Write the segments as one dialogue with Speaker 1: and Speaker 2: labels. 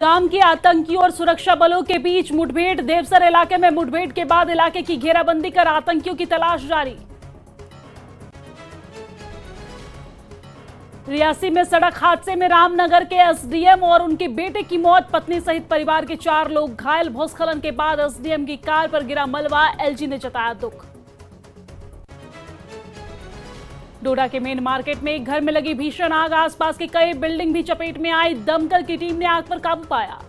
Speaker 1: गांव की आतंकियों और सुरक्षा बलों के बीच मुठभेड़। देवसर इलाके में मुठभेड़ के बाद इलाके की घेराबंदी कर आतंकियों की तलाश जारी। रियासी में सड़क हादसे में रामनगर के एसडीएम और उनके बेटे की मौत। पत्नी सहित परिवार के 4 लोग घायल। भूस्खलन के बाद एसडीएम की कार पर गिरा मलबा। एलजी ने जताया दुख। डोडा के मेन मार्केट में एक घर में लगी भीषण आग। आसपास की कई बिल्डिंग भी चपेट में आई। दमकल की टीम ने आग पर काबू पाया।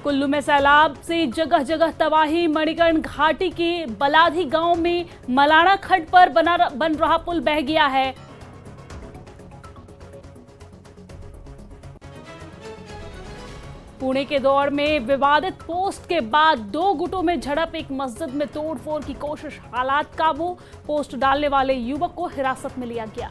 Speaker 1: कुल्लू में सैलाब से जगह जगह तबाही। मणिकर्ण घाटी के बलाधी गांव में मलाना खड्ड पर बन रहा पुल बह गया है। पुणे के दौड़ में विवादित पोस्ट के बाद 2 गुटों में झड़प। एक मस्जिद में तोड़फोड़ की कोशिश। हालात काबू। पोस्ट डालने वाले युवक को हिरासत में लिया गया।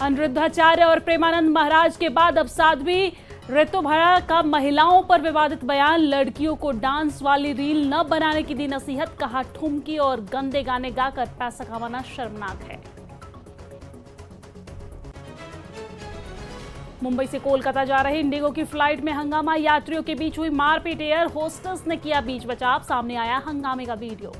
Speaker 1: अनिरुद्धाचार्य और प्रेमानंद महाराज के बाद अब साध्वी ऋतुभरा का महिलाओं पर विवादित बयान। लड़कियों को डांस वाली रील न बनाने की दी नसीहत। कहा ठुमकी और गंदे गाने गाकर पैसा कमाना शर्मनाक है। मुंबई से कोलकाता जा रहे इंडिगो की फ्लाइट में हंगामा। यात्रियों के बीच हुई मारपीट। एयर होस्टेस ने किया बीच बचाव। सामने आया हंगामे का वीडियो।